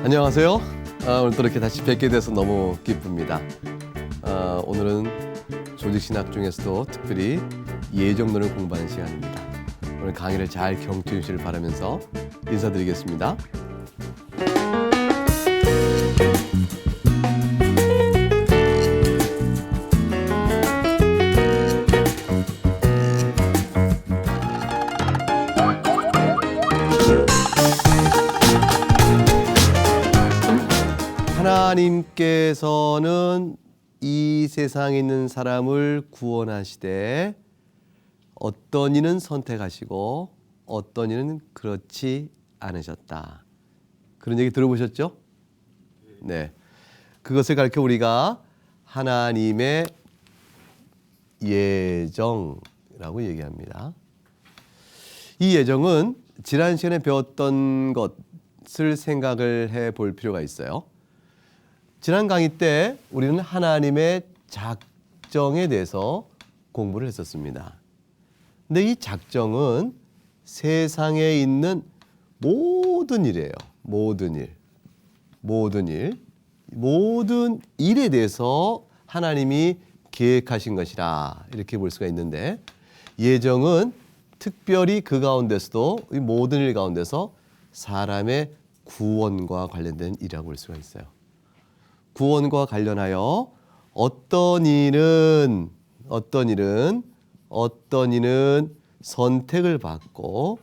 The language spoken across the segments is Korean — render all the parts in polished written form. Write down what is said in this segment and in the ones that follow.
안녕하세요. 오늘 또 이렇게 다시 뵙게 돼서 너무 기쁩니다. 오늘은 조직신학 중에서도 특별히 예정론을 공부하는 시간입니다. 오늘 강의를 잘 경청해 주시길 바라면서 인사드리겠습니다. 하나님께서는 이 세상에 있는 사람을 구원하시되 어떤 이는 선택하시고 어떤 이는 그렇지 않으셨다. 그런 얘기 들어보셨죠? 네. 그것을 가르쳐 우리가 하나님의 예정이라고 얘기합니다. 이 예정은 지난 시간에 배웠던 것을 생각을 해볼 필요가 있어요. 지난 강의 때 우리는 하나님의 작정에 대해서 공부를 했었습니다. 근데 이 작정은 세상에 있는 모든 일이에요. 모든 일에 대해서 하나님이 계획하신 것이라 이렇게 볼 수가 있는데, 예정은 특별히 그 가운데서도 이 모든 일 가운데서 사람의 구원과 관련된 일이라고 볼 수가 있어요. 구원과 관련하여 어떤 이는 선택을 받고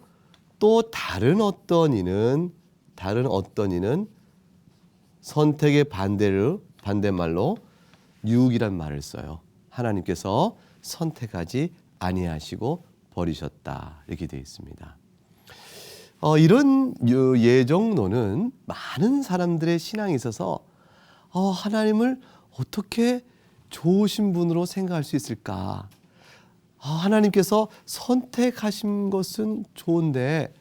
또 다른 어떤 이는 선택의 반대말로 유익이란 말을 써요. 하나님께서 선택하지 아니하시고 버리셨다 이렇게 되어 있습니다. 이런 예정론은 많은 사람들의 신앙에 있어서 하나님을 어떻게 좋으신 분으로 생각할 수 있을까? 하나님께서 선택하신 것은 좋은데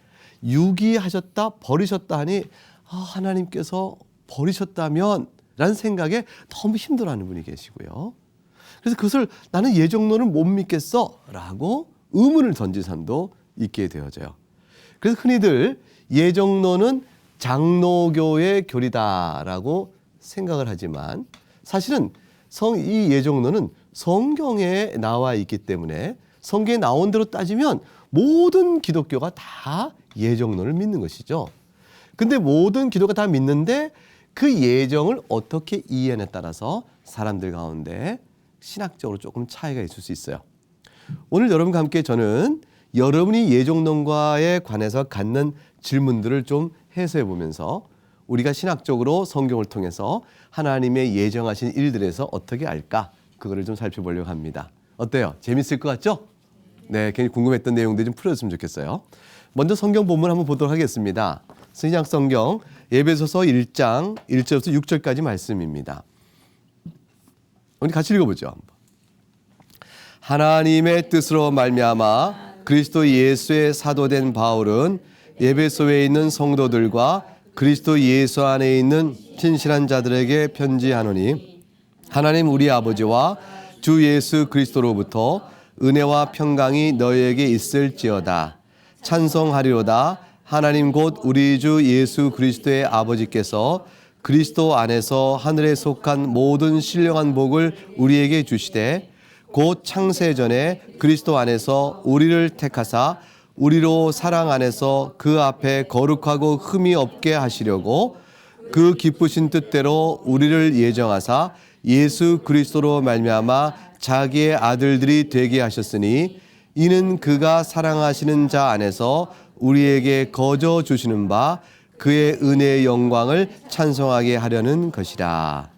유기하셨다, 버리셨다 하니 하나님께서 버리셨다면 라는 생각에 너무 힘들어하는 분이 계시고요. 그래서 그것을 나는 예정론을 못 믿겠어 라고 의문을 던진 사람도 있게 되어져요. 그래서 흔히들 예정론은 장로교의 교리다라고 생각을 하지만 사실은 이 예정론은 성경에 나와 있기 때문에 성경에 나온 대로 따지면 모든 기독교가 다 예정론을 믿는 것이죠. 근데 모든 기독교가 다 믿는데 그 예정을 어떻게 이해하냐에 따라서 사람들 가운데 신학적으로 조금 차이가 있을 수 있어요. 오늘 여러분과 함께 저는 여러분이 예정론과에 관해서 갖는 질문들을 좀 해소해 보면서 우리가 신학적으로 성경을 통해서 하나님의 예정하신 일들에서 어떻게 알까? 그거를 좀 살펴보려고 합니다. 어때요? 재밌을 것 같죠? 네, 괜히 궁금했던 내용들이 좀 풀어졌으면 좋겠어요. 먼저 성경 본문 한번 보도록 하겠습니다. 신약 성경 에베소서 1장 1절부터 6절까지 말씀입니다. 우리 같이 읽어보죠. 하나님의 뜻으로 말미암아 그리스도 예수의 사도된 바울은 에베소에 있는 성도들과 그리스도 예수 안에 있는 신실한 자들에게 편지하노니, 하나님 우리 아버지와 주 예수 그리스도로부터 은혜와 평강이 너희에게 있을지어다. 찬송하리로다. 하나님 곧 우리 주 예수 그리스도의 아버지께서 그리스도 안에서 하늘에 속한 모든 신령한 복을 우리에게 주시되, 곧 창세전에 그리스도 안에서 우리를 택하사 우리로 사랑 안에서 그 앞에 거룩하고 흠이 없게 하시려고 그 기쁘신 뜻대로 우리를 예정하사 예수 그리스도로 말미암아 자기의 아들들이 되게 하셨으니, 이는 그가 사랑하시는 자 안에서 우리에게 거저 주시는 바 그의 은혜의 영광을 찬송하게 하려는 것이라.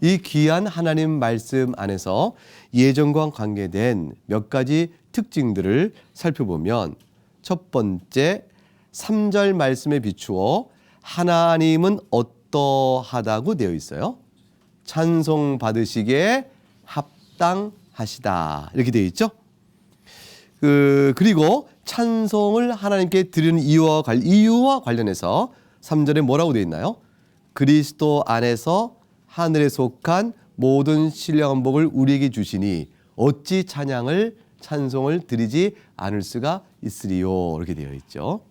이 귀한 하나님 말씀 안에서 예정과 관계된 몇 가지 특징들을 살펴보면, 첫 번째 3절 말씀에 비추어 하나님은 어떠하다고 되어 있어요? 찬송 받으시기에 합당하시다 이렇게 되어 있죠. 그리고 찬송을 하나님께 드리는 이유와 관련해서 3절에 뭐라고 되어 있나요? 그리스도 안에서 하늘에 속한 모든 신령한 복을 우리에게 주시니 어찌 찬송을 드리지 않을 수가 있으리요. 이렇게 되어 있죠.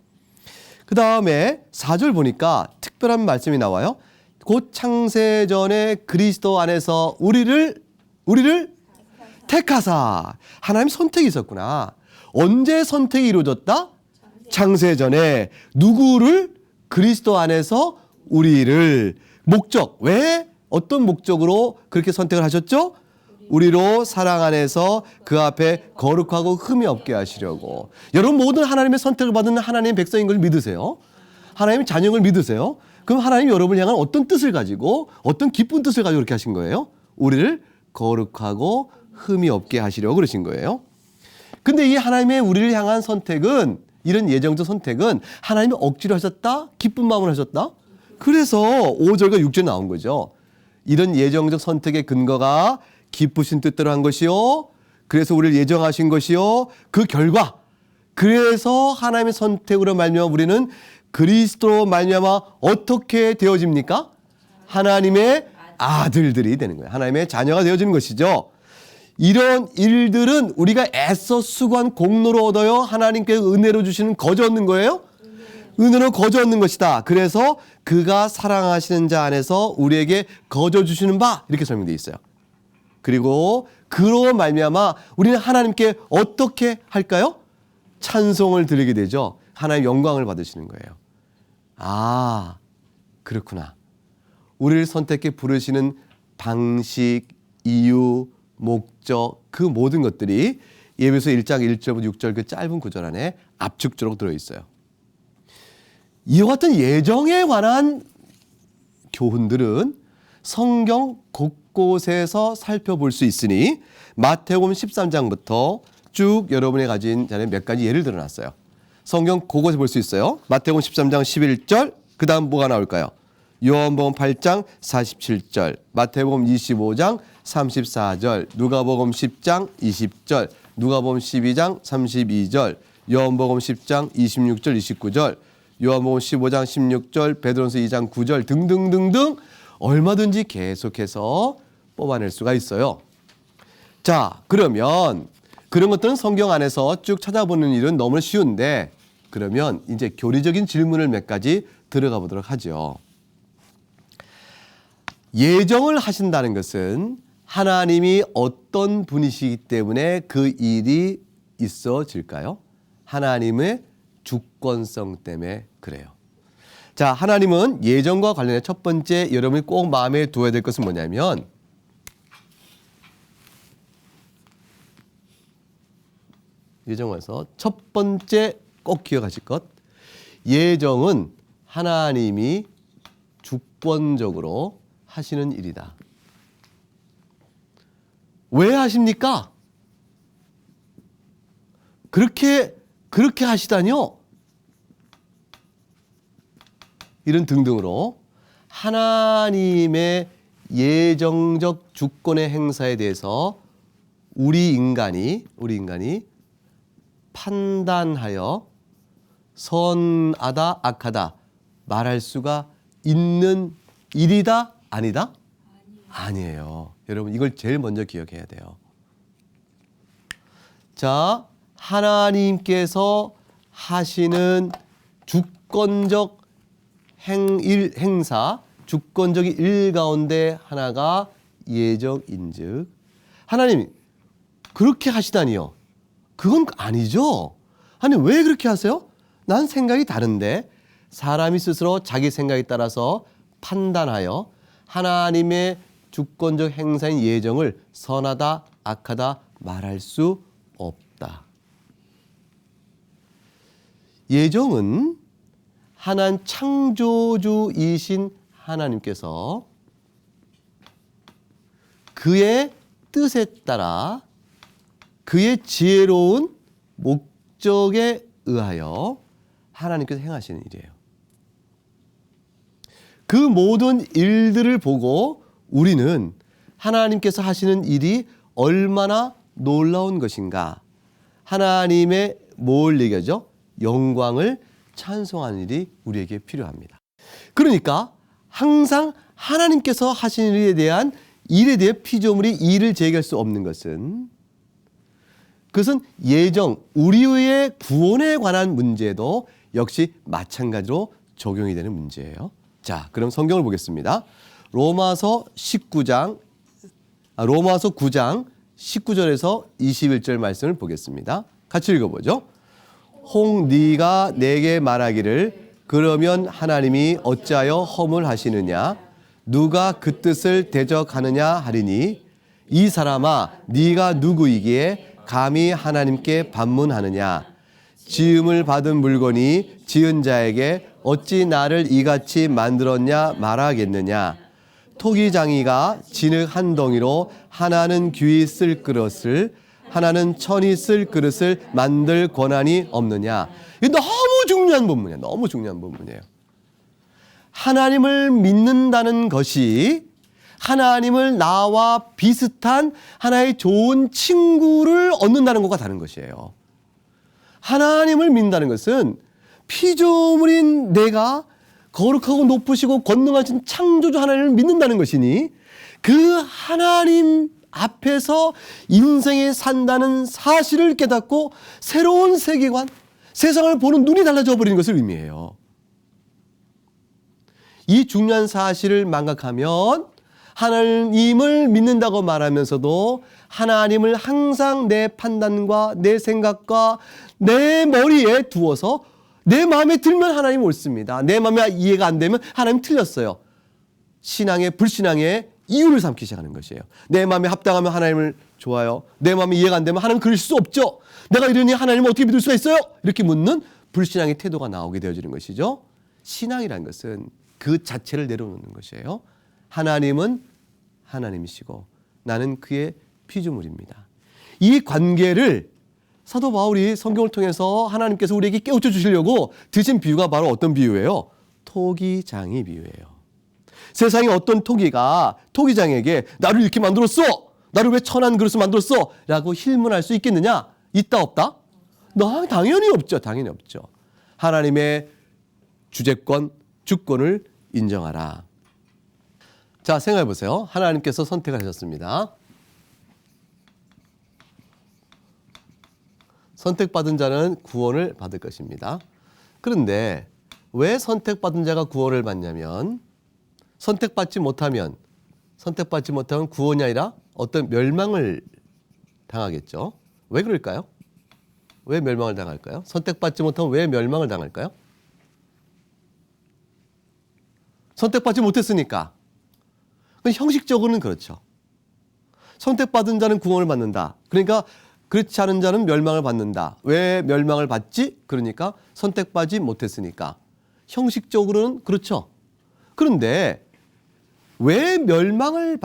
그 다음에 4절 보니까 특별한 말씀이 나와요. 곧 창세전에 그리스도 안에서 우리를 택하사. 하나님 선택이 있었구나. 언제 선택이 이루어졌다? 창세전에. 누구를? 그리스도 안에서 우리를. 목적. 왜? 어떤 목적으로 그렇게 선택을 하셨죠? 우리로 사랑 안에서 그 앞에 거룩하고 흠이 없게 하시려고. 여러분 모든 하나님의 선택을 받은 하나님의 백성인 걸 믿으세요? 하나님의 자녀인 걸 믿으세요? 그럼 하나님이 여러분을 향한 어떤 뜻을 가지고 어떤 기쁜 뜻을 가지고 그렇게 하신 거예요? 우리를 거룩하고 흠이 없게 하시려고 그러신 거예요. 근데 이 하나님의 우리를 향한 선택은, 이런 예정적 선택은 하나님이 억지로 하셨다? 기쁜 마음으로 하셨다? 그래서 5절과 6절에 나온 거죠. 이런 예정적 선택의 근거가 기쁘신 뜻대로 한 것이요. 그래서 우리를 예정하신 것이요. 그 결과, 그래서 하나님의 선택으로 말미암아 우리는 그리스도로 말미암아 어떻게 되어집니까? 하나님의 아들들이 되는 거예요. 하나님의 자녀가 되어지는 것이죠. 이런 일들은 우리가 애써 수고한 공로로 얻어요? 하나님께 은혜로 주시는 거저 얻는 거예요? 은혜로 거저 얻는 것이다. 그래서 그가 사랑하시는 자 안에서 우리에게 거저 주시는 바, 이렇게 설명되어 있어요. 그리고 그로 말미암아 우리는 하나님께 어떻게 할까요? 찬송을 드리게 되죠. 하나님의 영광을 받으시는 거예요. 아, 그렇구나. 우리를 선택해 부르시는 방식, 이유, 목적, 그 모든 것들이 예배서 1장 1절부터 6절 그 짧은 구절 안에 압축적으로 들어있어요. 이와 같은 예정에 관한 교훈들은 성경 곳곳에서 살펴볼 수 있으니 마태복음 13장부터 쭉 여러분이 가진 자리에 몇 가지 예를 들어놨어요. 성경 곳곳에 볼 수 있어요. 마태복음 13장 11절, 그 다음 뭐가 나올까요? 요한복음 8장 47절, 마태복음 25장 34절, 누가복음 10장 20절, 누가복음 12장 32절, 요한복음 10장 26절 29절, 요한복음 15장 16절, 베드로전서 2장 9절 등등등등 얼마든지 계속해서 뽑아낼 수가 있어요. 자, 그러면 그런 것들은 성경 안에서 쭉 찾아보는 일은 너무 쉬운데, 그러면 이제 교리적인 질문을 몇 가지 들어가 보도록 하죠. 예정을 하신다는 것은 하나님이 어떤 분이시기 때문에 그 일이 있어질까요? 하나님의 주권성 때문에 그래요. 자, 하나님은 예정과 관련해 첫 번째 여러분이 꼭 마음에 두어야 될 것은 뭐냐면, 예정에서 첫 번째 꼭 기억하실 것, 예정은 하나님이 주권적으로 하시는 일이다. 왜 하십니까? 그렇게 하시다니요? 이런 등등으로 하나님의 예정적 주권의 행사에 대해서 우리 인간이 판단하여 선하다, 악하다 말할 수가 있는 일이다, 아니다? 아니에요. 여러분 이걸 제일 먼저 기억해야 돼요. 자, 하나님께서 하시는 주권적 행사, 주권적인 일 가운데 하나가 예정인즉, 하나님 그렇게 하시다니요? 그건 아니죠. 아니 왜 그렇게 하세요? 난 생각이 다른데. 사람이 스스로 자기 생각에 따라서 판단하여 하나님의 주권적 행사인 예정을 선하다, 악하다 말할 수 없다. 예정은 하나님 창조주이신 하나님께서 그의 뜻에 따라 그의 지혜로운 목적에 의하여 하나님께서 행하시는 일이에요. 그 모든 일들을 보고 우리는 하나님께서 하시는 일이 얼마나 놀라운 것인가, 하나님의 뭘 얘기하죠? 영광을 찬송하는 일이 우리에게 필요합니다. 그러니까 항상 하나님께서 하신 일에 대한 피조물이 이의를 제기할 수 없는 것은, 그것은 예정, 우리의 구원에 관한 문제도 역시 마찬가지로 적용이 되는 문제예요. 자, 그럼 성경을 보겠습니다. 로마서 9장 19절에서 21절 말씀을 보겠습니다. 같이 읽어보죠. 혹 네가 내게 말하기를 그러면 하나님이 어찌하여 허물하시느냐? 누가 그 뜻을 대적하느냐 하리니, 이 사람아 네가 누구이기에 감히 하나님께 반문하느냐? 지음을 받은 물건이 지은 자에게 어찌 나를 이같이 만들었냐 말하겠느냐? 토기장이가 진흙 한 덩이로 하나는 귀히 쓸 그릇을, 하나는 천이 쓸 그릇을 만들 권한이 없느냐? 이게 너무 중요한 본문이에요. 너무 중요한 본문이에요. 하나님을 믿는다는 것이 하나님을 나와 비슷한 하나의 좋은 친구를 얻는다는 것과 다른 것이에요. 하나님을 믿는다는 것은 피조물인 내가 거룩하고 높으시고 권능하신 창조주 하나님을 믿는다는 것이니, 그 하나님 앞에서 인생에 산다는 사실을 깨닫고 새로운 세계관, 세상을 보는 눈이 달라져 버리는 것을 의미해요. 이 중요한 사실을 망각하면 하나님을 믿는다고 말하면서도 하나님을 항상 내 판단과 내 생각과 내 머리에 두어서 내 마음에 들면 하나님 옳습니다, 내 마음에 이해가 안 되면 하나님 틀렸어요, 신앙의 불신앙의 이유를 삼기 시작하는 것이에요. 내 마음에 합당하면 하나님을 좋아요, 내 마음에 이해가 안 되면 하나님 그러실 수 없죠, 내가 이러니 하나님을 어떻게 믿을 수가 있어요? 이렇게 묻는 불신앙의 태도가 나오게 되어지는 것이죠. 신앙이라는 것은 그 자체를 내려놓는 것이에요. 하나님은 하나님이시고 나는 그의 피조물입니다. 이 관계를 사도 바울이 성경을 통해서 하나님께서 우리에게 깨우쳐 주시려고 드신 비유가 바로 어떤 비유예요? 토기장이 비유예요. 세상에 어떤 토기가 토기장에게 나를 이렇게 만들었어, 나를 왜 천한 그릇을 만들었어? 라고 힐문할 수 있겠느냐? 있다 없다? 당연히 없죠. 당연히 없죠. 하나님의 주재권, 주권을 인정하라. 자, 생각해 보세요. 하나님께서 선택을 하셨습니다. 선택받은 자는 구원을 받을 것입니다. 그런데 왜 선택받은 자가 구원을 받냐면, 선택받지 못하면 구원이 아니라 어떤 멸망을 당하겠죠. 왜 그럴까요? 왜 멸망을 당할까요? 선택받지 못하면 왜 멸망을 당할까요? 선택받지 못했으니까. 형식적으로는 그렇죠. 선택받은 자는 구원을 받는다. 그러니까 그렇지 않은 자는 멸망을 받는다. 왜 멸망을 받지? 그러니까 선택받지 못했으니까. 형식적으로는 그렇죠. 그런데 왜 멸망을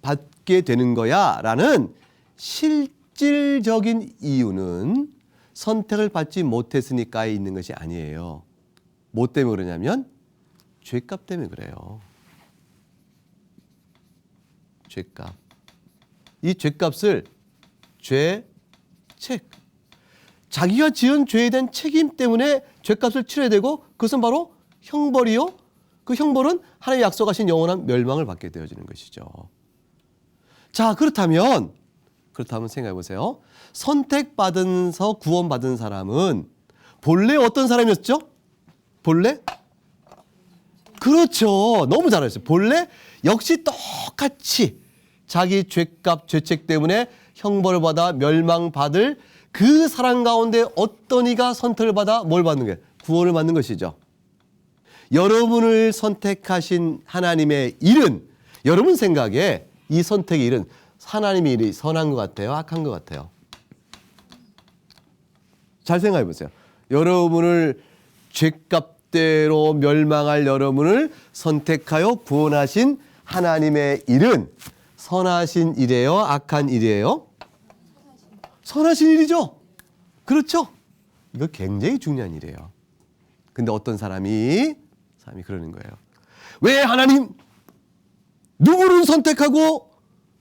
받게 되는 거야? 라는 실질적인 이유는 선택을 받지 못했으니까에 있는 것이 아니에요. 뭐 때문에 그러냐면 죄값 때문에 그래요. 죄값. 이 죄값을 자기가 지은 죄에 대한 책임 때문에 죄값을 치러야 되고, 그것은 바로 형벌이요. 그 형벌은 하나님의 약속하신 영원한 멸망을 받게 되어지는 것이죠. 자, 그렇다면 생각해 보세요. 선택받은서 구원받은 사람은 본래 어떤 사람이었죠? 본래? 그렇죠. 너무 잘하셨어요. 본래 역시 똑같이 자기 죄값, 죄책 때문에 형벌을 받아 멸망받을 그 사람 가운데 어떤 이가 선택을 받아 뭘 받는 거예요? 구원을 받는 것이죠. 여러분을 선택하신 하나님의 일은, 여러분 생각에 이 선택의 일은 하나님의 일이 선한 것 같아요? 악한 것 같아요? 잘 생각해 보세요. 여러분을 죄값대로 멸망할 여러분을 선택하여 구원하신 하나님의 일은 선하신 일이에요? 악한 일이에요? 선하신 일이죠. 그렇죠? 이거 굉장히 중요한 일이에요. 근데 어떤 사람이 그러는 거예요. 왜 하나님 누구를 선택하고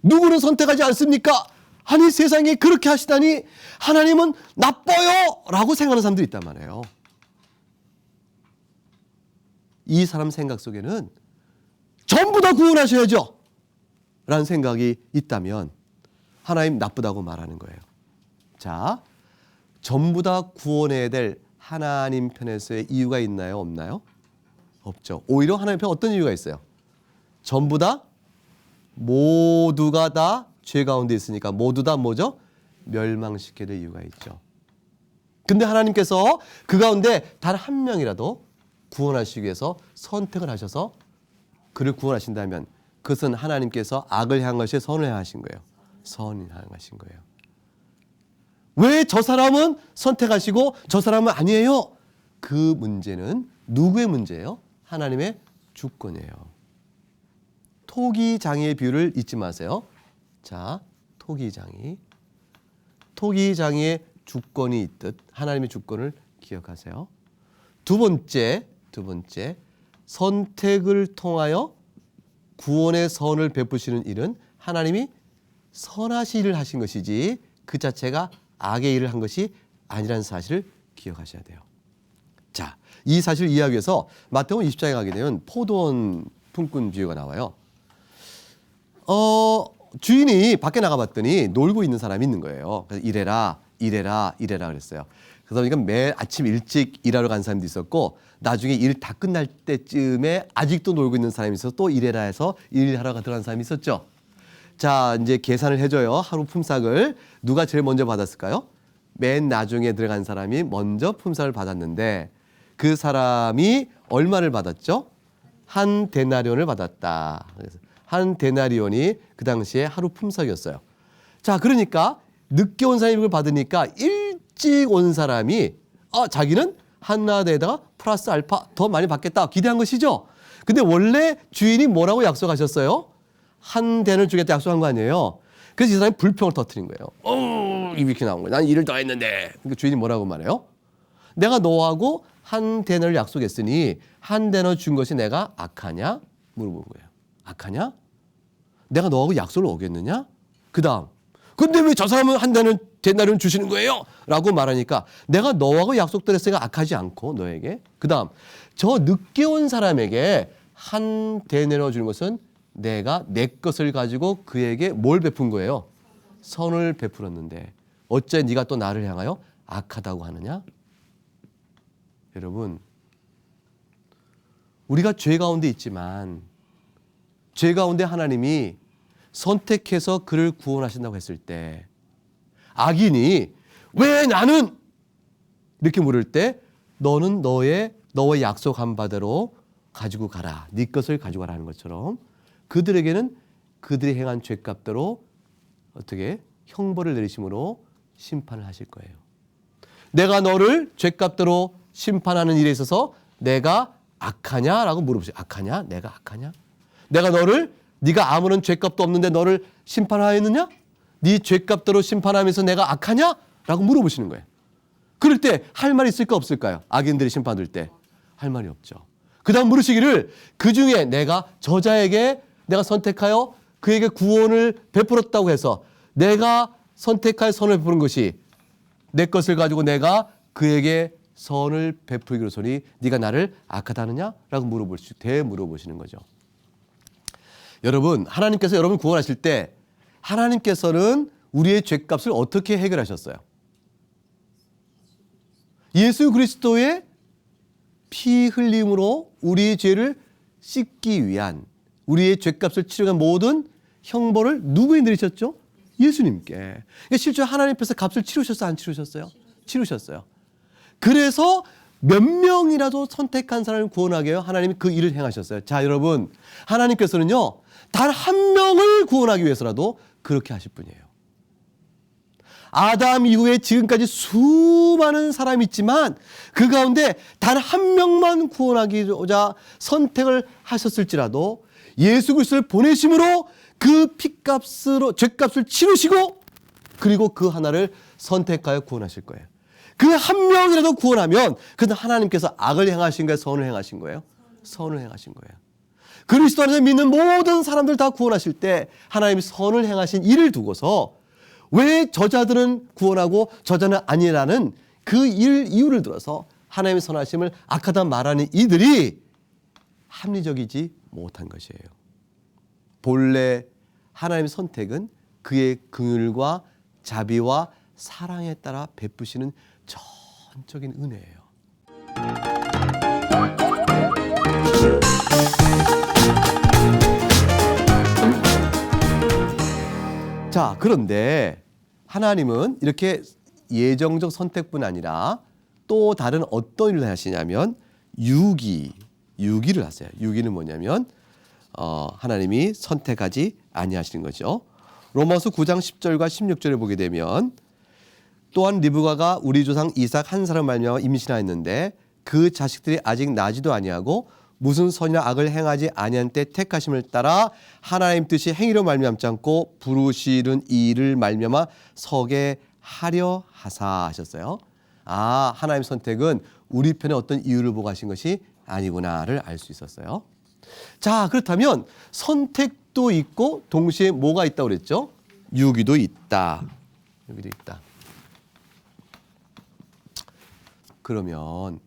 누구를 선택하지 않습니까? 아니 세상에 그렇게 하시다니 하나님은 나빠요 라고 생각하는 사람들이 있단 말이에요. 이 사람 생각 속에는 전부 다 구원하셔야죠 라는 생각이 있다면 하나님 나쁘다고 말하는 거예요. 자, 전부 다 구원해야 될 하나님 편에서의 이유가 있나요? 없나요? 없죠. 오히려 하나님 편 어떤 이유가 있어요? 전부 다 모두가 다 죄 가운데 있으니까 모두 다 뭐죠? 멸망시켜야 될 이유가 있죠. 근데 하나님께서 그 가운데 단 한 명이라도 구원하시기 위해서 선택을 하셔서 그를 구원하신다면 그것은 하나님께서 악을 향한 것이 선을 향하신 거예요. 선을 향하신 거예요. 왜 저 사람은 선택하시고 저 사람은 아니에요? 그 문제는 누구의 문제예요? 하나님의 주권이에요. 토기장이의 비유를 잊지 마세요. 자, 토기장이. 토기장이의 주권이 있듯 하나님의 주권을 기억하세요. 두 번째, 선택을 통하여 구원의 선을 베푸시는 일은 하나님이 선하신 일을 하신 것이지 그 자체가 악의 일을 한 것이 아니라는 사실을 기억하셔야 돼요. 자, 이 사실을 이해하기 위해서 마태복음 20장에 가게 되면 포도원 품꾼 비유가 나와요. 주인이 밖에 나가봤더니 놀고 있는 사람이 있는 거예요. 그래서 이래라 그랬어요. 그러다 보니까 매일 아침 일찍 일하러 간 사람도 있었고 나중에 일 다 끝날 때쯤에 아직도 놀고 있는 사람이 있어서 또 이래라 해서 일하러 들어간 사람이 있었죠. 자, 이제 계산을 해줘요. 하루 품삯을 누가 제일 먼저 받았을까요? 맨 나중에 들어간 사람이 먼저 품삯을 받았는데 그 사람이 얼마를 받았죠? 한 데나리온을 받았다. 그래서 한 데나리온이 그 당시에 하루 품삯이었어요. 자, 그러니까 늦게 온 사람이 이걸 받으니까 일찍 온 사람이 자기는 한나대에다가 플러스 알파 더 많이 받겠다 기대한 것이죠. 근데 원래 주인이 뭐라고 약속하셨어요? 한 대를 주겠다 약속한 거 아니에요. 그래서 이 사람이 불평을 터뜨린 거예요. 이렇게 나온 거예요. 난 일을 더 했는데. 그러니까 주인이 뭐라고 말해요? 내가 너하고 한 데너를 약속했으니 한 데너 준 것이 내가 악하냐? 물어본 거예요. 악하냐? 내가 너하고 약속을 어겼느냐? 그 다음 근데 왜 저 사람은 한 데나리온 주시는 거예요? 라고 말하니까 내가 너하고 약속대로 했으니까 악하지 않고 너에게 그 다음 저 늦게 온 사람에게 한 데나리온 주는 것은 내가 내 것을 가지고 그에게 뭘 베푼 거예요? 선을 베풀었는데 어째 네가 또 나를 향하여 악하다고 하느냐? 여러분, 우리가 죄 가운데 있지만 죄 가운데 하나님이 선택해서 그를 구원하신다고 했을 때 악인이 왜 나는 이렇게 물을 때 너는 너의 약속한 바대로 가지고 가라. 네 것을 가지고 가라 하는 것처럼 그들에게는 그들이 행한 죄값대로 어떻게 형벌을 내리심으로 심판을 하실 거예요. 내가 너를 죄값대로 심판하는 일에 있어서 내가 악하냐라고 물어보세요. 악하냐? 내가 악하냐? 내가 네가 아무런 죄값도 없는데 너를 심판하였느냐? 네 죄값대로 심판하면서 내가 악하냐? 라고 물어보시는 거예요. 그럴 때 할 말이 있을까 없을까요? 악인들이 심판될 때 할 말이 없죠. 그 다음 물으시기를 그 중에 내가 저자에게 내가 선택하여 그에게 구원을 베풀었다고 해서 내가 선택하여 선을 베푸는 것이 내 것을 가지고 내가 그에게 선을 베풀기로서니 네가 나를 악하다느냐? 라고 물어보시는 거죠. 여러분, 하나님께서 여러분 구원하실 때 하나님께서는 우리의 죄값을 어떻게 해결하셨어요? 예수 그리스도의 피 흘림으로 우리의 죄를 씻기 위한 우리의 죄값을 치르는 모든 형벌을 누구에 내리셨죠? 예수님께. 그러니까 실제 하나님 앞에서 값을 치르셨어요? 안 치르셨어요? 치르셨어요. 그래서 몇 명이라도 선택한 사람을 구원하게 해요. 하나님이 그 일을 행하셨어요. 자, 여러분, 하나님께서는요, 단 한 명을 구원하기 위해서라도 그렇게 하실 분이에요. 아담 이후에 지금까지 수많은 사람이 있지만 그 가운데 단 한 명만 구원하기로자 선택을 하셨을지라도 예수 그리스도를 보내심으로 그 피값으로 죄값을 치르시고 그리고 그 하나를 선택하여 구원하실 거예요. 그 한 명이라도 구원하면 그는 하나님께서 악을 행하신 거예요? 선을 행하신 거예요? 선을 행하신 거예요. 그리스도 안에서 믿는 모든 사람들 다 구원하실 때 하나님이 선을 행하신 일을 두고서 왜 저자들은 구원하고 저자는 아니라는 그 이유를 들어서 하나님의 선하심을 악하다 말하는 이들이 합리적이지 못한 것이에요. 본래 하나님의 선택은 그의 긍휼과 자비와 사랑에 따라 베푸시는 전적인 은혜예요. 자, 그런데 하나님은 이렇게 예정적 선택뿐 아니라 또 다른 어떤 일을 하시냐면 유기를 하세요. 유기는 뭐냐면 하나님이 선택하지 아니하시는 거죠. 로마서 9장 10절과 16절을 보게 되면 또한 리브가가 우리 조상 이삭 한 사람 말미암아 임신하였는데 그 자식들이 아직 나지도 아니하고 무슨 선이나 악을 행하지 아니한 때 택하심을 따라 하나님 뜻이 행위로 말미암지 않고 부르시는 이를 말미암아 서게 하려 하사 하셨어요. 아, 하나님의 선택은 우리 편에 어떤 이유를 보고 하신 것이 아니구나를 알 수 있었어요. 자, 그렇다면 선택도 있고 동시에 뭐가 있다고 그랬죠? 유기도 있다. 유기도 있다. 그러면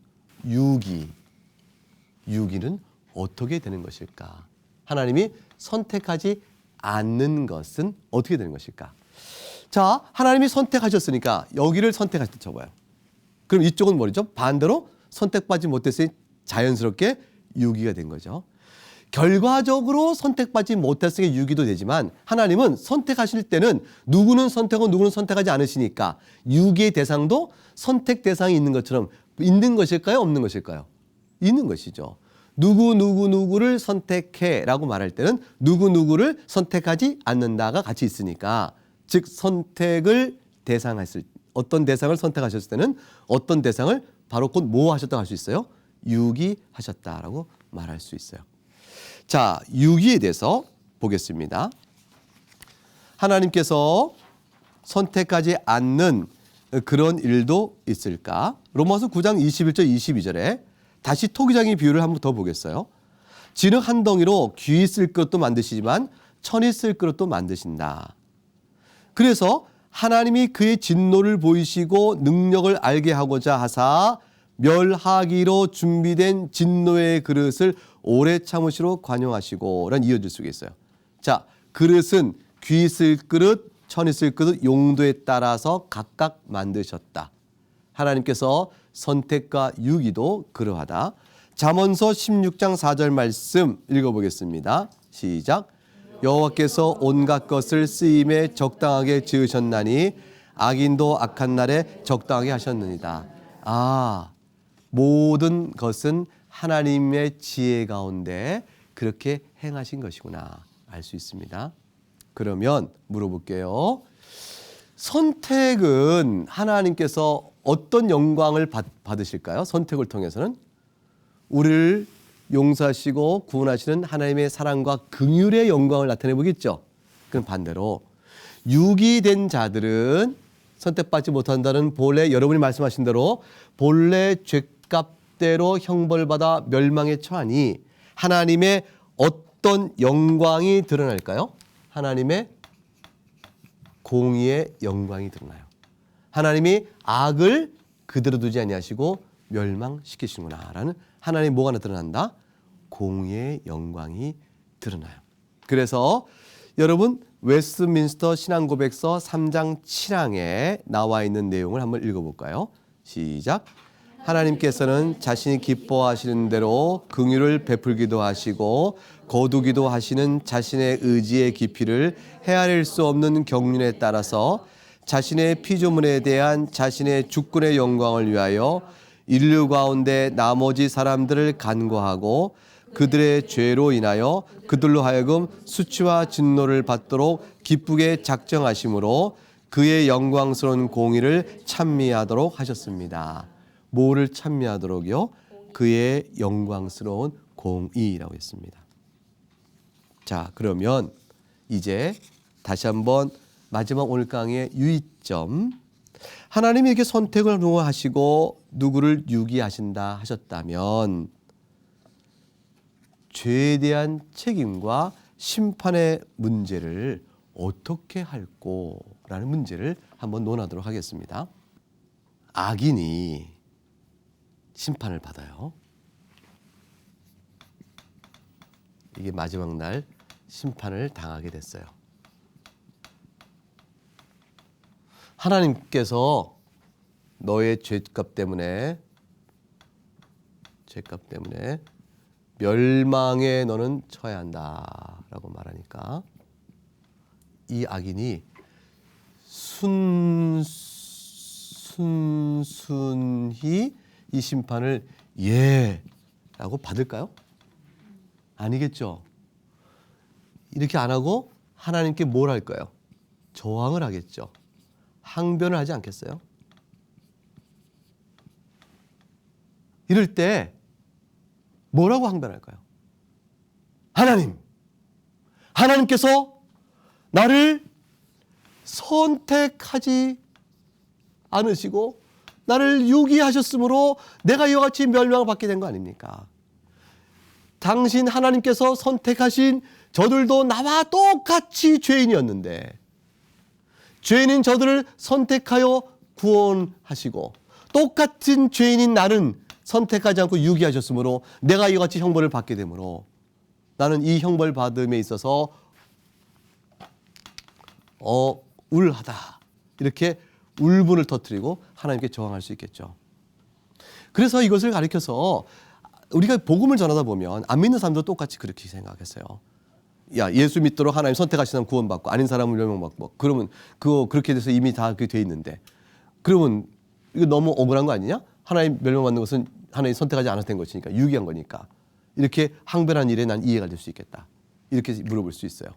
유기는 어떻게 되는 것일까? 하나님이 선택하지 않는 것은 어떻게 되는 것일까? 자, 하나님이 선택하셨으니까 여기를 선택하실 때 적어요. 그럼 이쪽은 뭐죠? 반대로 선택받지 못했으니 자연스럽게 유기가 된 거죠. 결과적으로 선택받지 못했으니 유기도 되지만 하나님은 선택하실 때는 누구는 선택하고 누구는 선택하지 않으시니까 유기의 대상도 선택 대상이 있는 것처럼 있는 것일까요? 없는 것일까요? 있는 것이죠. 누구를 선택해라고 말할 때는 누구를 선택하지 않는다가 같이 있으니까 즉 선택을 대상했을 어떤 대상을 선택하셨을 때는 어떤 대상을 바로 곧 뭐 하셨다고 할 수 있어요? 유기하셨다라고 말할 수 있어요. 자, 유기에 대해서 보겠습니다. 하나님께서 선택하지 않는 그런 일도 있을까? 로마서 9장 21절 22절에 다시 토기장의 비유를 한번 더 보겠어요. 진흙 한 덩이로 귀 쓸 그릇도 만드시지만 천이 쓸 그릇도 만드신다. 그래서 하나님이 그의 진노를 보이시고 능력을 알게 하고자 하사 멸하기로 준비된 진노의 그릇을 오래 참으시로 관용하시고 라는 이어질 수가 있어요. 자, 그릇은 귀 쓸 그릇, 천이 쓸 그릇 용도에 따라서 각각 만드셨다. 하나님께서 선택과 유기도 그러하다. 잠언서 16장 4절 말씀 읽어보겠습니다. 시작. 여호와께서 온갖 것을 쓰임에 적당하게 지으셨나니 악인도 악한 날에 적당하게 하셨느니라. 아, 모든 것은 하나님의 지혜 가운데 그렇게 행하신 것이구나 알 수 있습니다. 그러면 물어볼게요. 선택은 하나님께서 어떤 영광을 받으실까요? 선택을 통해서는 우리를 용서하시고 구원하시는 하나님의 사랑과 긍휼의 영광을 나타내 보겠죠. 그럼 반대로 유기된 자들은 선택받지 못한다는 본래 여러분이 말씀하신 대로 본래 죄값대로 형벌받아 멸망에 처하니 하나님의 어떤 영광이 드러날까요? 하나님의 공의의 영광이 드러나요. 하나님이 악을 그대로 두지 아니하시고 멸망시키시는구나라는 하나님의 뭐가 드러난다? 공의의 영광이 드러나요. 그래서 여러분 웨스트민스터 신앙고백서 3장 7항에 나와 있는 내용을 한번 읽어볼까요? 시작. 하나님께서는 자신이 기뻐하시는 대로 긍휼을 베풀기도 하시고 거두기도 하시는 자신의 의지의 깊이를 헤아릴 수 없는 경륜에 따라서 자신의 피조물에 대한 자신의 주권의 영광을 위하여 인류 가운데 나머지 사람들을 간과하고 그들의 죄로 인하여 그들로 하여금 수치와 진노를 받도록 기쁘게 작정하심으로 그의 영광스러운 공의를 찬미하도록 하셨습니다. 뭐를 찬미하도록요? 그의 영광스러운 공의라고 했습니다. 자, 그러면 이제 다시 한번 마지막 오늘 강의의 유의점. 하나님이 이렇게 선택을 하시고 누구를 유기하신다 하셨다면 죄에 대한 책임과 심판의 문제를 어떻게 할꼬 라는 문제를 한번 논하도록 하겠습니다. 악인이 심판을 받아요. 이게 마지막 날 심판을 당하게 됐어요. 하나님께서 너의 죄값 때문에 멸망에 너는 처해야 한다라고 말하니까 이 악인이 순순히 이 심판을 예라고 받을까요? 아니겠죠. 이렇게 안 하고 하나님께 뭘 할까요? 저항을 하겠죠. 항변을 하지 않겠어요? 이럴 때 뭐라고 항변할까요? 하나님께서 나를 선택하지 않으시고 나를 유기하셨으므로 내가 이와 같이 멸망을 받게 된 거 아닙니까? 당신 하나님께서 선택하신 저들도 나와 똑같이 죄인이었는데 죄인인 저들을 선택하여 구원하시고 똑같은 죄인인 나는 선택하지 않고 유기하셨으므로 내가 이와 같이 형벌을 받게 되므로 나는 이 형벌 받음에 있어서 울하다. 이렇게 울분을 터뜨리고 하나님께 저항할 수 있겠죠. 그래서 이것을 가리켜서 우리가 복음을 전하다 보면 안 믿는 사람도 똑같이 그렇게 생각했어요. 야, 예수 믿도록 하나님 선택하시는 사람 구원받고 아닌 사람은 멸망받고 그러면 그거 그렇게 돼서 이미 다 그렇게 돼 있는데 그러면 이거 너무 억울한 거 아니냐? 하나님 멸망받는 것은 하나님 선택하지 않았던 것이니까 유기한 거니까 이렇게 항변한 일에 난 이해가 될 수 있겠다. 이렇게 물어볼 수 있어요.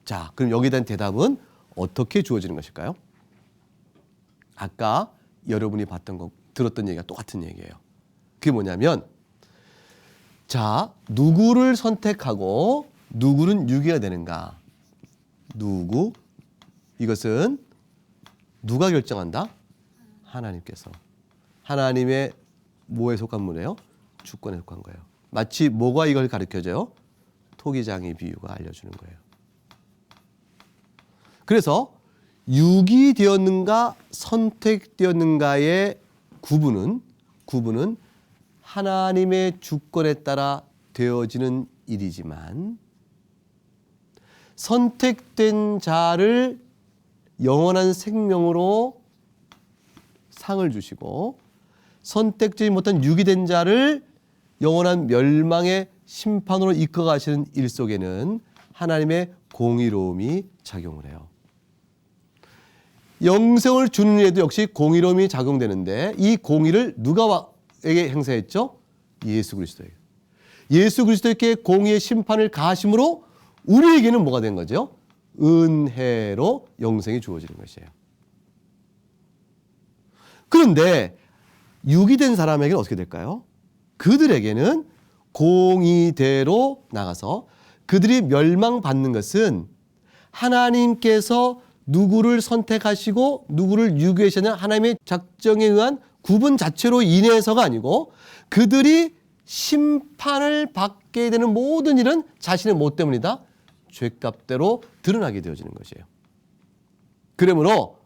자, 그럼 여기에 대한 대답은 어떻게 주어지는 것일까요? 아까 여러분이 들었던 얘기가 똑같은 얘기예요. 그게 뭐냐면 자, 누구를 선택하고 누구는 유기가 되는가? 이것은 누가 결정한다? 하나님께서. 하나님의 뭐에 속한 문이에요? 주권에 속한 거예요. 마치 뭐가 이걸 가르쳐줘요? 토기장의 비유가 알려주는 거예요. 그래서 유기되었는가 선택되었는가의 구분은 하나님의 주권에 따라 되어지는 일이지만 선택된 자를 영원한 생명으로 상을 주시고 선택되지 못한 유기된 자를 영원한 멸망의 심판으로 이끌어 가시는 일 속에는 하나님의 공의로움이 작용을 해요. 영생을 주는 일에도 역시 공의로움이 작용되는데 이 공의를 누가에게 행사했죠? 예수 그리스도에게. 예수 그리스도께 공의의 심판을 가하심으로 우리에게는 뭐가 된 거죠? 은혜로 영생이 주어지는 것이에요. 그런데 유기된 사람에게는 어떻게 될까요? 그들에게는 공의대로 나가서 그들이 멸망받는 것은 하나님께서 누구를 선택하시고 누구를 유기하시는 하나님의 작정에 의한 구분 자체로 인해서가 아니고 그들이 심판을 받게 되는 모든 일은 자신의 못 때문이다. 죄값대로 드러나게 되어지는 것이에요. 그러므로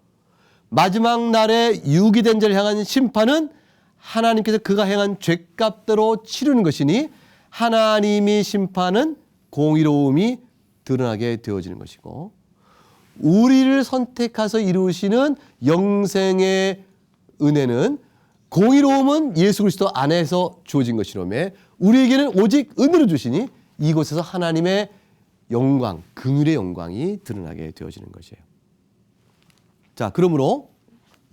마지막 날에 유기된 자를 향한 심판은 하나님께서 그가 행한 죄값대로 치르는 것이니 하나님의 심판은 공의로움이 드러나게 되어지는 것이고 우리를 선택해서 이루시는 영생의 은혜는 공의로움은 예수 그리스도 안에서 주어진 것이라며 우리에게는 오직 은혜로 주시니 이곳에서 하나님의 영광, 긍휼의 영광이 드러나게 되어지는 것이에요. 자, 그러므로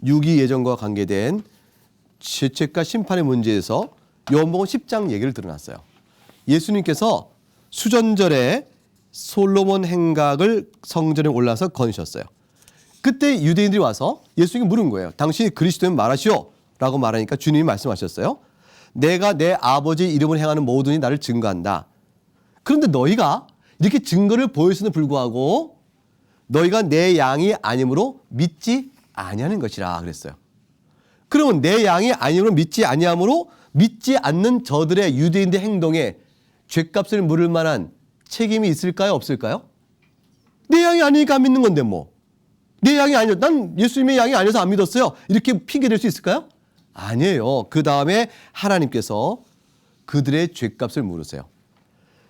유기 예정과 관계된 죄책과 심판의 문제에서 요한복음 10장 얘기를 드러났어요. 예수님께서 수전절에 솔로몬 행각을 성전에 올라서 거두셨어요. 그때 유대인들이 와서 예수님께 물은 거예요. 당신이 그리스도면 말하시오 라고 말하니까 주님이 말씀하셨어요. 내가 내 아버지의 이름을 행하는 모든 이 나를 증거한다. 그런데 너희가 이렇게 증거를 보였음에도 불구하고 너희가 내 양이 아니므로 믿지 아니하는 것이라 그랬어요. 그러면 내 양이 아니므로 믿지 아니하므로 믿지 않는 저들의 유대인의 행동에 죄값을 물을 만한 책임이 있을까요? 없을까요? 내 양이 아니니까 안 믿는 건데 뭐. 내 양이 아니었, 난 예수님의 양이 아니어서 안 믿었어요. 이렇게 핑계댈 수 있을까요? 아니에요. 그 다음에 하나님께서 그들의 죄값을 물으세요.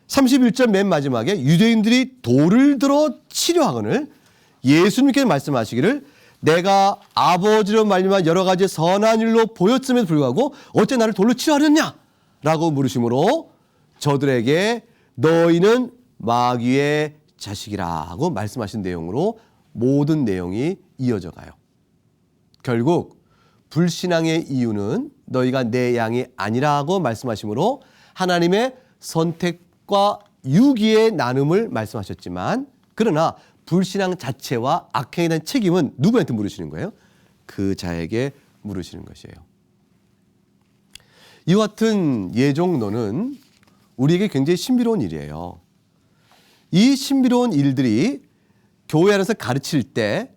31절 맨 마지막에 유대인들이 돌을 들어 치려하거늘 예수님께서 말씀하시기를 내가 아버지로 말미암아 여러 가지 선한 일로 보였음에도 불구하고 어째 나를 돌로 치려하렸냐? 라고 물으심으로 저들에게 너희는 마귀의 자식이라고 말씀하신 내용으로 모든 내용이 이어져 가요. 결국 불신앙의 이유는 너희가 내 양이 아니라고 말씀하심으로 하나님의 선택과 유기의 나눔을 말씀하셨지만 그러나 불신앙 자체와 악행에 대한 책임은 누구한테 물으시는 거예요? 그 자에게 물으시는 것이에요. 이와 같은 예종론은 우리에게 굉장히 신비로운 일이에요. 이 신비로운 일들이 교회 안에서 가르칠 때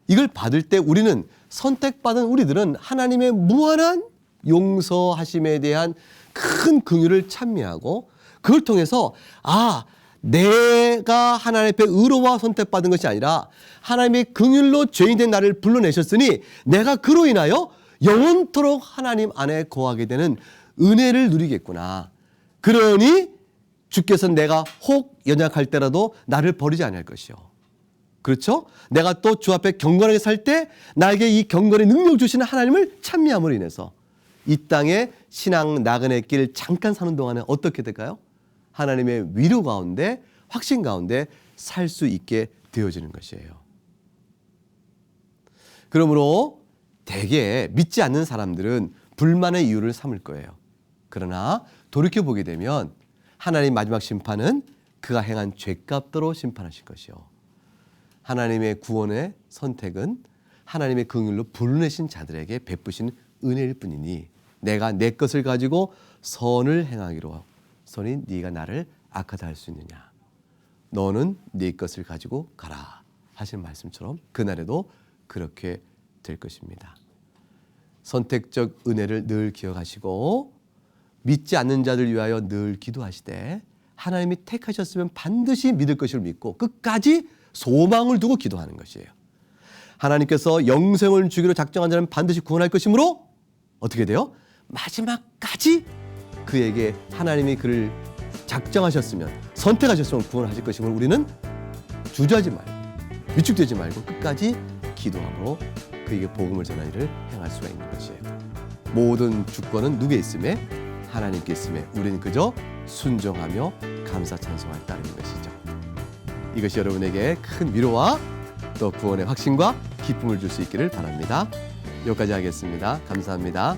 이걸 받을 때 우리는 선택받은 우리들은 하나님의 무한한 용서하심에 대한 큰 긍휼을 찬미하고 그걸 통해서 내가 하나님 앞에 의로와 선택받은 것이 아니라 하나님의 긍휼로 죄인된 나를 불러내셨으니 내가 그로 인하여 영원토록 하나님 안에 거하게 되는 은혜를 누리겠구나. 그러니 주께서 내가 혹 연약할 때라도 나를 버리지 않을 것이요. 그렇죠? 내가 또 주 앞에 경건하게 살 때 나에게 이 경건의 능력 주시는 하나님을 찬미함으로 인해서 이 땅에 신앙 나그네 길 잠깐 사는 동안에 어떻게 될까요? 하나님의 위로 가운데 확신 가운데 살 수 있게 되어지는 것이에요. 그러므로 대개 믿지 않는 사람들은 불만의 이유를 삼을 거예요. 그러나 돌이켜보게 되면 하나님 마지막 심판은 그가 행한 죄값대로 심판하실 것이요. 하나님의 구원의 선택은 하나님의 긍휼로 불러내신 자들에게 베푸신 은혜일 뿐이니 내가 내 것을 가지고 선을 행하기로 선이 네가 나를 악하다 할 수 있느냐. 너는 네 것을 가지고 가라 하시는 말씀처럼 그날에도 그렇게 될 것입니다. 선택적 은혜를 늘 기억하시고 믿지 않는 자들 위하여 늘 기도하시되 하나님이 택하셨으면 반드시 믿을 것을 믿고 끝까지 소망을 두고 기도하는 것이에요. 하나님께서 영생을 주기로 작정한 자는 반드시 구원할 것이므로 어떻게 돼요? 마지막까지 그에게 하나님이 그를 작정하셨으면 선택하셨으면 구원하실 것이므로 우리는 주저하지 말고 위축되지 말고 끝까지 기도함으로 그에게 복음을 전하는 일을 행할 수가 있는 것이에요. 모든 주권은 누구에 있음에? 하나님께 있음에 우리는 그저 순종하며 감사 찬송할 따르는 것이죠. 이것이 여러분에게 큰 위로와 또 구원의 확신과 기쁨을 줄 수 있기를 바랍니다. 여기까지 하겠습니다. 감사합니다.